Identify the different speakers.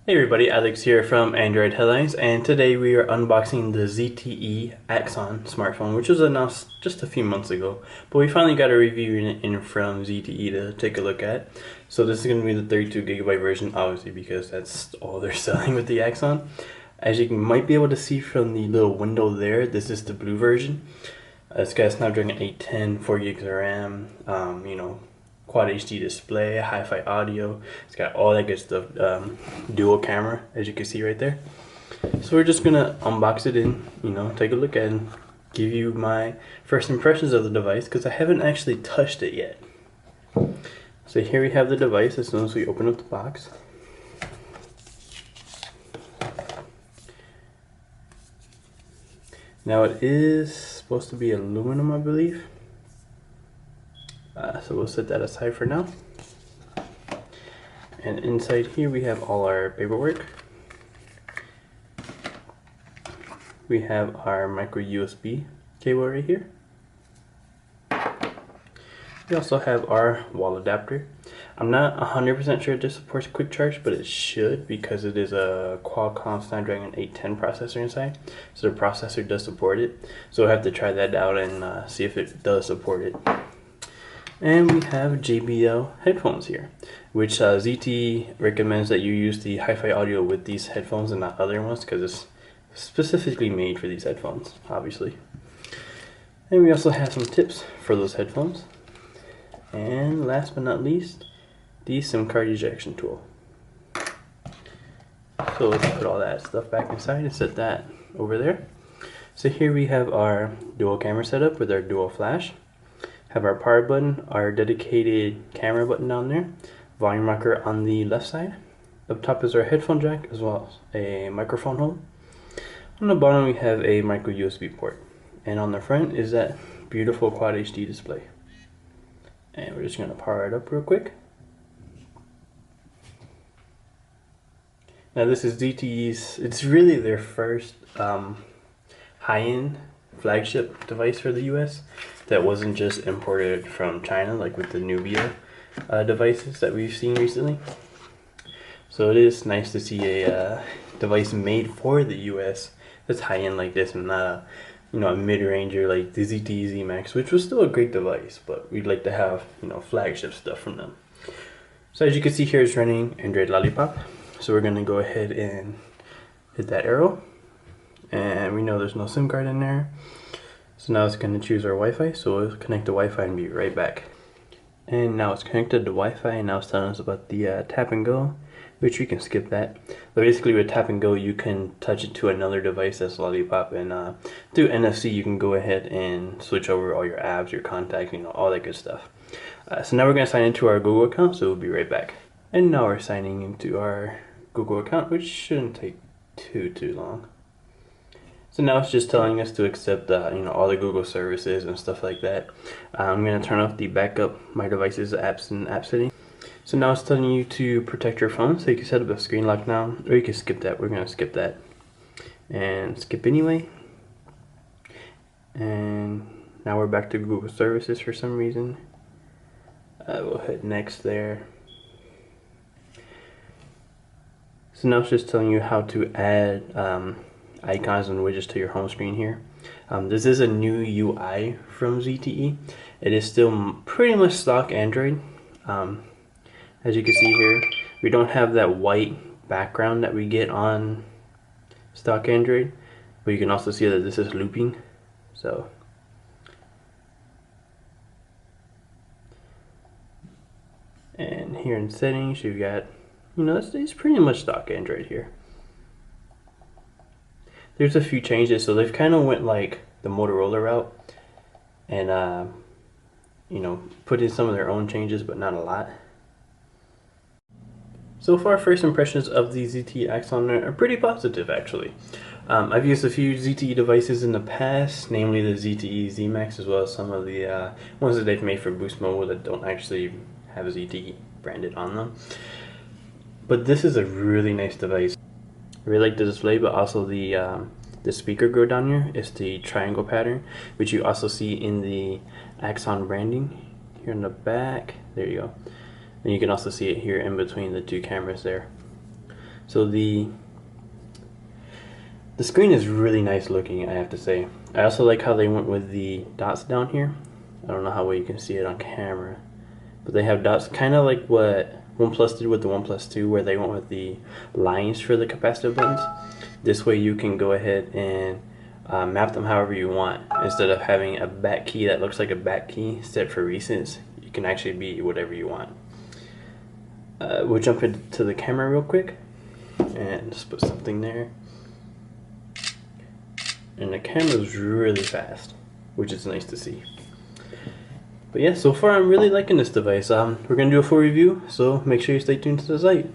Speaker 1: Hey everybody, Alex here from Android Headlines, and today we are unboxing the ZTE Axon smartphone, which was announced just a few months ago, but we finally got a review in from ZTE to take a look at. So this is going to be the 32GB version, obviously, because that's all they're selling with the Axon. As you might be able to see from the little window there, this is the blue version. It's got a Snapdragon 810, 4GB of RAM, Quad HD display, hi-fi audio. It's got all that good stuff. Dual camera, as you can see right there. So we're just gonna unbox it and take a look at it and give you my first impressions of the device, because I haven't actually touched it yet. So here we have the device as soon as we open up the box. Now it is supposed to be aluminum, I believe. So we'll set that aside for now. And inside here we have all our paperwork. We have our micro USB cable right here. We also have our wall adapter. I'm not 100% sure if this supports quick charge, but it should, because it is a Qualcomm Snapdragon 810 processor inside. So the processor does support it. So we'll have to try that out and see if it does support it. And we have Jbl Headphones here, which ZTE recommends that you use the hi-fi audio with these headphones and not other ones, because it's specifically made for these headphones, obviously. And we also have some tips for those headphones. And last but not least, the SIM card ejection tool. So let's put all that stuff back inside and set that over there. So here we have our dual camera setup with our dual flash. Have our power button, our dedicated camera button down there, volume rocker on the left side. Up top is our headphone jack, as well as a microphone hole. On the bottom we have a micro USB port. And on the front is that beautiful Quad HD display. And we're just going to power it up real quick. Now this is ZTE's, it's really their first high-end flagship device for the US that wasn't just imported from China, like with the Nubia devices that we've seen recently. So it is nice to see a device made for the US that's high-end like this, and not a mid-ranger like the ZTE Z Max, which was still a great device, but we'd like to have flagship stuff from them. So as you can see here, it's running Android Lollipop. So we're gonna go ahead and hit that arrow, and we know there's no SIM card in there. So now it's going to choose our Wi-Fi, so we'll connect to Wi-Fi and be right back. And now it's connected to Wi-Fi, and now it's telling us about the tap and go, which we can skip that. But basically with tap and go, you can touch it to another device that's Lollipop, and through NFC you can go ahead and switch over all your apps, your contacts, all that good stuff. So now we're going to sign into our Google account, so we'll be right back. And now we're signing into our Google account, which shouldn't take too long. So now it's just telling us to accept all the Google services and stuff like that. I'm going to turn off the backup my device's apps and app setting. So now it's telling you to protect your phone, so you can set up a screen lock now, or you can skip that. We're going to skip that and skip anyway. And now we're back to Google services for some reason. We'll hit next there. So now it's just telling you how to add icons and widgets to your home screen here. This is a new UI from ZTE. It is still pretty much stock Android. As you can see here, we don't have that white background that we get on stock Android, but you can also see that this is looping. So and here in settings you've got, it's pretty much stock Android here. There's a few changes, so they've kind of went like the Motorola route and put in some of their own changes, but not a lot. So far, first impressions of the ZTE Axon are pretty positive, actually. I've used a few ZTE devices in the past, namely the ZTE Z Max, as well as some of the ones that they've made for Boost Mobile that don't actually have ZTE branded on them. But this is a really nice device. I really like the display, but also the speaker grill down here is the triangle pattern, which you also see in the Axon branding here in the back. There you go. And you can also see it here in between the two cameras there. So the screen is really nice looking, I have to say. I also like how they went with the dots down here. I don't know how well you can see it on camera, but they have dots kind of like what OnePlus did with the OnePlus 2, where they went with the lines for the capacitive buttons. This way you can go ahead and map them however you want. Instead of having a back key that looks like a back key set for recents, you can actually be whatever you want. We'll jump into the camera real quick and just put something there. And the camera is really fast, which is nice to see. But yeah, so far I'm really liking this device. We're going to do a full review, so make sure you stay tuned to the site.